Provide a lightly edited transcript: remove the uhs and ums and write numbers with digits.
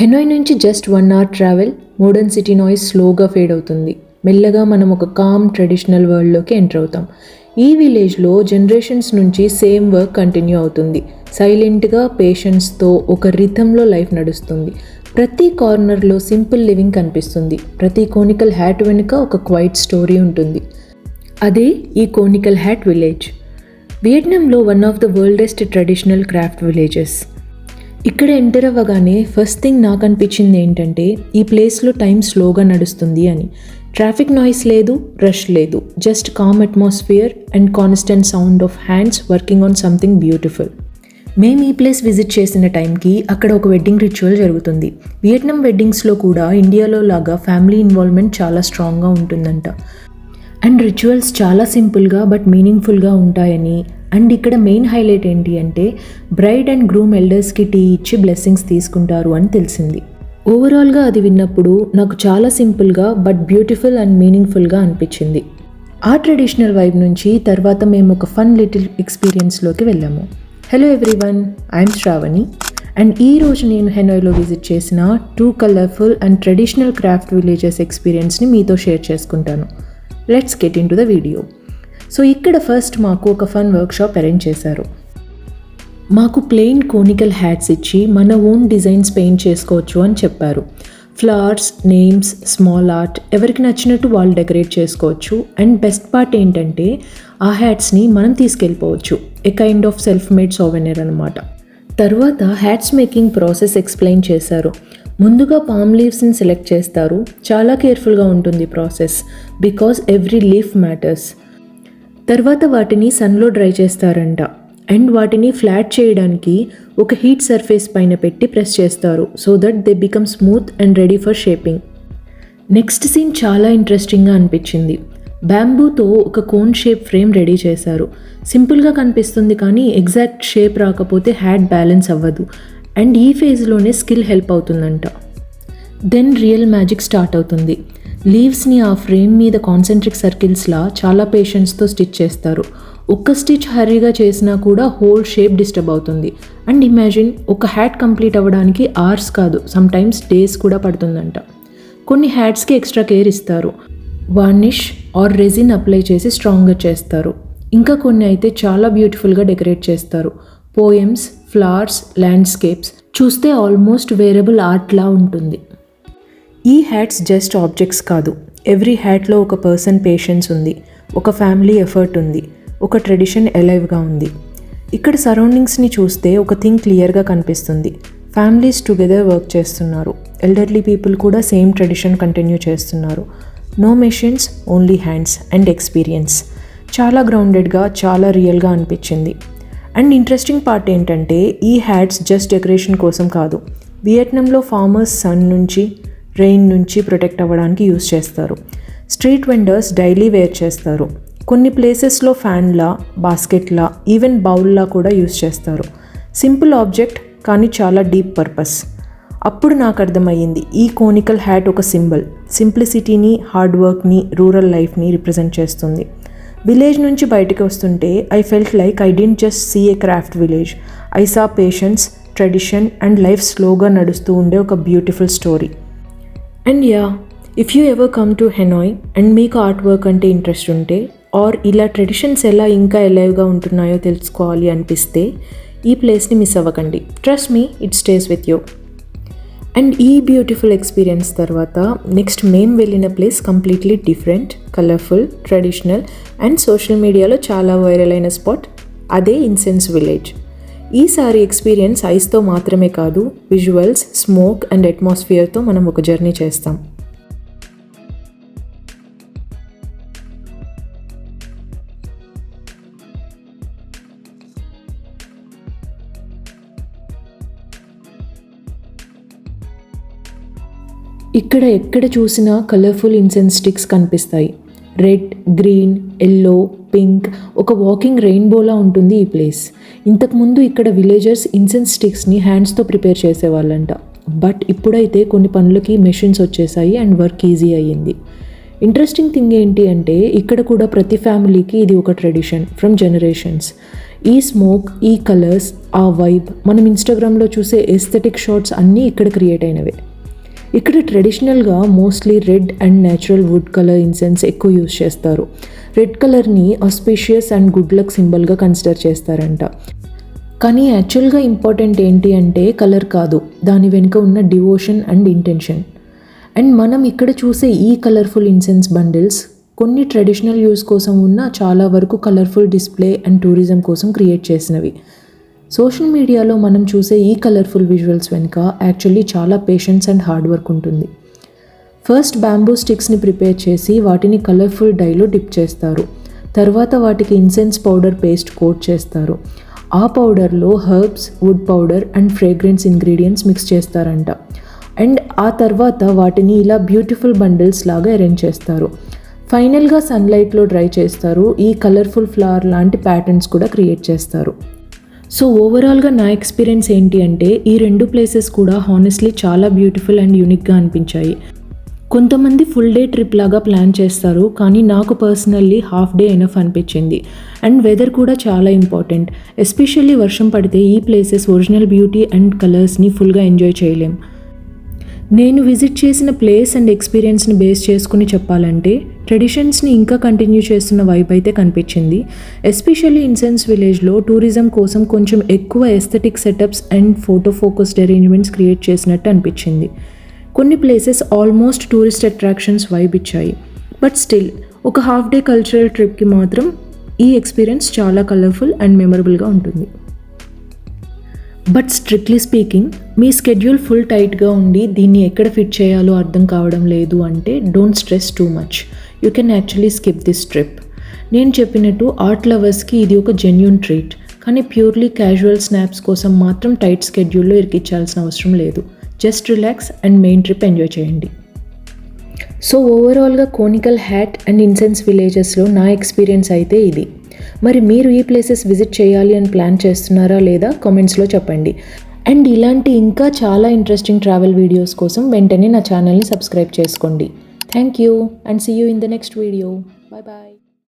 హెనాయ్ నుంచి just 1 hour travel. Modern city noise స్లోగా fade అవుతుంది. మెల్లగా మనం ఒక కామ్ ట్రెడిషనల్ వరల్డ్లోకి ఎంటర్ అవుతాం. ఈ విలేజ్లో జనరేషన్స్ నుంచి సేమ్ వర్క్ కంటిన్యూ అవుతుంది. సైలెంట్గా, పేషెన్స్తో ఒక రిథంలో లైఫ్ నడుస్తుంది. ప్రతి కార్నర్లో సింపుల్ లివింగ్ కనిపిస్తుంది. ప్రతి కోనికల్ హ్యాట్ వెనుక ఒక క్వైట్ స్టోరీ ఉంటుంది. అదే ఈ కోనికల్ హ్యాట్ విలేజ్. వియట్నాంలో one of the world's oldest traditional craft villages. ఇక్కడ ఎంటర్ అవ్వగానే ఫస్ట్ థింగ్ నాకు అనిపించింది ఏంటంటే ఈ ప్లేస్లో టైం స్లోగా నడుస్తుంది అని. ట్రాఫిక్ నాయిస్ లేదు, రష్ లేదు, just calm atmosphere and constant sound of hands working on something beautiful. మేము ఈ ప్లేస్ విజిట్ చేసిన టైంకి అక్కడ ఒక వెడ్డింగ్ రిచువల్ జరుగుతుంది. వియట్నాం వెడ్డింగ్స్లో కూడా ఇండియాలో లాగా ఫ్యామిలీ ఇన్వాల్వ్మెంట్ చాలా స్ట్రాంగ్గా ఉంటుందంట. అండ్ రిచువల్స్ చాలా సింపుల్గా బట్ మీనింగ్ఫుల్గా ఉంటాయని. అండ్ ఇక్కడ మెయిన్ హైలైట్ ఏంటి అంటే బ్రైడ్ అండ్ గ్రూమ్ ఎల్డర్స్కి టీ ఇచ్చి బ్లెస్సింగ్స్ తీసుకుంటారు అని తెలిసింది. ఓవరాల్గా అది విన్నప్పుడు నాకు చాలా సింపుల్గా బట్ బ్యూటిఫుల్ అండ్ మీనింగ్ఫుల్గా అనిపించింది. ఆ ట్రెడిషనల్ వైబ్ నుంచి తర్వాత మేము ఒక ఫన్ లిటిల్ ఎక్స్పీరియన్స్లోకి వెళ్ళాము. Hello everyone, I'm Shravani. And ఈరోజు నేను హెనాయ్లో విజిట్ చేసిన 2 colourful and traditional craft villages ఎక్స్పీరియన్స్ని మీతో షేర్ చేసుకుంటాను. Let's get into the video. So ఇక్కడ ఫస్ట్ మాకు ఒక ఫన్ వర్క్షాప్ అరేంజ్ చేశారు. మాకు ప్లెయిన్ కోనికల్ హ్యాట్స్ ఇచ్చి మన ఓన్ డిజైన్స్ పెయింట్ చేసుకోవచ్చు అని చెప్పారు. ఫ్లవర్స్, నేమ్స్, స్మాల్ ఆర్ట్ ఎవరికి నచ్చినట్టు వాళ్ళు డెకరేట్ చేసుకోవచ్చు. అండ్ బెస్ట్ పార్ట్ ఏంటంటే ఆ హ్యాట్స్ని మనం తీసుకెళ్ళిపోవచ్చు. ఏ కైండ్ ఆఫ్ సెల్ఫ్ మేడ్ సోవెనిర్ అనమాట. తర్వాత హ్యాట్స్ మేకింగ్ ప్రాసెస్ ఎక్స్ప్లెయిన్ చేశారు. ముందుగా పామ్ లీవ్స్ని సెలెక్ట్ చేస్తారు. చాలా కేర్ఫుల్గా ఉంటుంది process because every leaf matters. తర్వాత వాటిని సన్లో డ్రై చేస్తారంట. అండ్ వాటిని ఫ్లాట్ చేయడానికి ఒక హీట్ సర్ఫేస్ పైన పెట్టి ప్రెస్ చేస్తారు so that they become smooth and ready for shaping. Next scene చాలా ఇంట్రెస్టింగ్గా అనిపించింది. బ్యాంబూతో ఒక కోన్ షేప్ ఫ్రేమ్ రెడీ చేశారు. సింపుల్గా కనిపిస్తుంది కానీ ఎగ్జాక్ట్ షేప్ రాకపోతే హ్యాట్ బ్యాలెన్స్ అవ్వదు. అండ్ ఈ ఫేజ్లోనే స్కిల్ హెల్ప్ అవుతుందంట. దెన్ రియల్ మ్యాజిక్ స్టార్ట్ అవుతుంది. లీవ్స్ని ఆ ఫ్రేమ్ మీద కాన్సెంట్రిక్ సర్కిల్స్లా చాలా పేషెన్స్తో స్టిచ్ చేస్తారు. ఒక్క స్టిచ్ హరీగా చేసినా కూడా హోల్ షేప్ డిస్టర్బ్ అవుతుంది. అండ్ ఇమాజిన్, ఒక హ్యాట్ కంప్లీట్ అవ్వడానికి అవర్స్ కాదు, సమ్టైమ్స్ డేస్ కూడా పడుతుందంట. కొన్ని హ్యాట్స్కి ఎక్స్ట్రా కేర్ ఇస్తారు. వార్నిష్ ఆర్ రెజిన్ అప్లై చేసి స్ట్రాంగ్గా చేస్తారు. ఇంకా కొన్ని అయితే చాలా బ్యూటిఫుల్గా డెకరేట్ చేస్తారు. పోయమ్స్, ఫ్లవర్స్, ల్యాండ్స్కేప్స్ చూస్తే ఆల్మోస్ట్ వేరబుల్ ఆర్ట్లా ఉంటుంది. ఈ హ్యాట్స్ జస్ట్ ఆబ్జెక్ట్స్ కాదు. ఎవ్రీ హ్యాట్లో ఒక పర్సన్ పేషెన్స్ ఉంది, ఒక ఫ్యామిలీ ఎఫర్ట్ ఉంది, ఒక ట్రెడిషన్ ఎలైవ్గా ఉంది. ఇక్కడ సరౌండింగ్స్ని చూస్తే ఒక థింగ్ క్లియర్గా కనిపిస్తుంది. ఫ్యామిలీస్ టుగెదర్ వర్క్ చేస్తున్నారు. ఎల్డర్లీ పీపుల్ కూడా సేమ్ ట్రెడిషన్ కంటిన్యూ చేస్తున్నారు. No machines, only hands and experience. చాలా గ్రౌండెడ్గా, చాలా రియల్గా అనిపించింది. అండ్ ఇంట్రెస్టింగ్ పార్ట్ ఏంటంటే ఈ హ్యాట్స్ జస్ట్ డెకరేషన్ కోసం కాదు. వియట్నాంలో ఫార్మర్స్ సన్ నుంచి, రెయిన్ నుంచి ప్రొటెక్ట్ అవ్వడానికి యూస్ చేస్తారు. స్ట్రీట్ వెండర్స్ డైలీ వేర్ చేస్తారు. కొన్ని ప్లేసెస్లో ఫ్యాన్లా, బాస్కెట్లా, ఈవెన్ బౌల్లా కూడా యూస్ చేస్తారు. సింపుల్ ఆబ్జెక్ట్ కానీ చాలా డీప్ పర్పస్. అప్పుడు నాకు అర్థమయ్యింది ఈ కోనికల్ హ్యాట్ ఒక సింబల్. సింప్లిసిటీని, హార్డ్ వర్క్ని, రూరల్ లైఫ్ని రిప్రజెంట్ చేస్తుంది. విలేజ్ నుంచి బయటకు వస్తుంటే I felt like I didn't just see a craft village. I saw patience, tradition and life స్లోగా నడుస్తూ ఉండే ఒక beautiful story. And yeah, if you ever come to Hanoi and మీకు ఆర్ట్ వర్క్ అంటే ఇంట్రెస్ట్ ఉంటే ఆర్ ఇలా traditions ఎలా ఇంకా ఎలైవ్గా ఉంటున్నాయో తెలుసుకోవాలి అనిపిస్తే ఈ ప్లేస్ని మిస్ అవ్వకండి. Trust me, it stays with you. And ఈ బ్యూటిఫుల్ ఎక్స్పీరియన్స్ తర్వాత నెక్స్ట్ మేము వెళ్ళిన place completely different, colourful, traditional and social మీడియాలో చాలా వైరల్ అయిన స్పాట్. అదే ఇన్సెన్స్ విలేజ్. ఈసారి ఎక్స్పీరియన్స్ ఐస్తో మాత్రమే కాదు, విజువల్స్, స్మోక్ అండ్ అట్మాస్ఫియర్తో మనం ఒక జర్నీ చేస్తాం. ఇక్కడ ఎక్కడ చూసినా కలర్ఫుల్ ఇన్సెన్స్ స్టిక్స్ కనిపిస్తాయి. రెడ్, గ్రీన్, ఎల్లో, పింక్, ఒక వాకింగ్ రెయిన్బోలా ఉంటుంది ఈ ప్లేస్. ఇంతకుముందు ఇక్కడ విలేజర్స్ ఇన్సెన్స్ స్టిక్స్ని హ్యాండ్స్తో ప్రిపేర్ చేసేవాళ్ళంట. బట్ ఇప్పుడైతే కొన్ని పనులకి మెషిన్స్ వచ్చేసాయి అండ్ వర్క్ ఈజీ అయ్యింది. ఇంట్రెస్టింగ్ థింగ్ ఏంటి అంటే ఇక్కడ కూడా ప్రతి ఫ్యామిలీకి ఇది ఒక ట్రెడిషన్ ఫ్రమ్ జనరేషన్స్. ఈ స్మోక్, ఈ కలర్స్, ఆ వైబ్, మనం ఇన్స్టాగ్రామ్లో చూసే ఎస్థెటిక్ షాట్స్ అన్నీ ఇక్కడ క్రియేట్ అయినవే. ఇక్కడ ట్రెడిషనల్గా mostly red and natural wood colour incense ఎక్కువ యూజ్ చేస్తారు. రెడ్ కలర్ని ఆస్పీషియస్ అండ్ గుడ్ లక్ సింబల్గా కన్సిడర్ చేస్తారంట. కానీ యాక్చువల్గా ఇంపార్టెంట్ ఏంటి అంటే కలర్ కాదు, దాని వెనుక ఉన్న డివోషన్ అండ్ ఇంటెన్షన్. అండ్ మనం ఇక్కడ చూసే ఈ కలర్ఫుల్ ఇన్సెన్స్ బండిల్స్ కొన్ని ట్రెడిషనల్ యూస్ కోసం ఉన్న చాలా వరకు కలర్ఫుల్ డిస్ప్లే అండ్ టూరిజం కోసం క్రియేట్ చేసినవి. సోషల్ మీడియాలో మనం చూసే ఈ కలర్ఫుల్ విజువల్స్ వెనుక యాక్చువల్లీ చాలా పేషెన్స్ అండ్ హార్డ్ వర్క్ ఉంటుంది. ఫస్ట్ బ్యాంబూ స్టిక్స్ని ప్రిపేర్ చేసి వాటిని కలర్ఫుల్ డైలో డిప్ చేస్తారు. తర్వాత వాటికి ఇన్సెన్స్ పౌడర్ పేస్ట్ కోట్ చేస్తారు. ఆ పౌడర్లో herbs, wood powder and fragrance ingredients mix చేస్తారంట. అండ్ ఆ తర్వాత వాటిని ఇలా బ్యూటిఫుల్ బండిల్స్ లాగా అరేంజ్ చేస్తారు. ఫైనల్గా సన్లైట్లో డ్రై చేస్తారు. ఈ కలర్ఫుల్ ఫ్లవర్ లాంటి ప్యాటర్న్స్ కూడా క్రియేట్ చేస్తారు. సో ఓవరాల్గా నా ఎక్స్పీరియన్స్ ఏంటి అంటే ఈ రెండు ప్లేసెస్ కూడా హానెస్ట్లీ చాలా బ్యూటిఫుల్ అండ్ యూనిక్గా అనిపించాయి. కొంతమంది ఫుల్ డే ట్రిప్ లాగా ప్లాన్ చేస్తారు, కానీ నాకు పర్సనల్లీ హాఫ్ డే ఎనఫ్ అనిపించింది. అండ్ వెదర్ కూడా చాలా ఇంపార్టెంట్. ఎస్పెషల్లీ వర్షం పడితే ఈ ప్లేసెస్ ఒరిజినల్ బ్యూటీ అండ్ కలర్స్ని ఫుల్గా ఎంజాయ్ చేయలేం. నేను విజిట్ చేసిన ప్లేస్ అండ్ ఎక్స్పీరియన్స్ని బేస్ చేసుకుని చెప్పాలంటే ట్రెడిషన్స్ని ఇంకా కంటిన్యూ చేస్తున్న వైబ్ అయితే కనిపించింది. ఎస్పెషల్లీ ఇన్సెన్స్ విలేజ్లో టూరిజం కోసం కొంచెం ఎక్కువ aesthetic setups and photo focused arrangements create చేసినట్టు అనిపించింది. కొన్ని places almost tourist attractions vibe ఇచ్చాయి. బట్ స్టిల్ ఒక హాఫ్ డే కల్చరల్ ట్రిప్కి మాత్రం ఈ ఎక్స్పీరియన్స్ చాలా కలర్ఫుల్ అండ్ మెమరబుల్గా ఉంటుంది. But strictly speaking, me schedule full టైట్గా ఉండి దీన్ని ఎక్కడ ఫిట్ చేయాలో అర్థం కావడం లేదు అంటే don't stress too much. You can actually skip this trip. నేను చెప్పినట్టు ఆర్ట్ లవర్స్కి ఇది ఒక జెన్యూన్ ట్రీట్, కానీ ప్యూర్లీ క్యాజువల్ స్నాప్స్ కోసం మాత్రం టైట్ స్కెడ్యూల్లో ఇరికించాల్సిన అవసరం లేదు. Just relax and main trip enjoy చేయండి. సో ఓవరాల్గా కోనికల్ హ్యాట్ అండ్ ఇన్సెన్స్ విలేజెస్లో నా ఎక్స్పీరియన్స్ అయితే ఇది. మరి మీరు ఈ ప్లేసెస్ విజిట్ చేయాలి అని ప్లాన్ చేస్తున్నారా లేదా కామెంట్స్లో చెప్పండి. అండ్ ఇలాంటి ఇంకా చాలా ఇంట్రెస్టింగ్ ట్రావెల్ వీడియోస్ కోసం వెంటనే నా ఛానల్ని సబ్స్క్రైబ్ చేసుకోండి. Thank you and see you in the next video. Bye bye.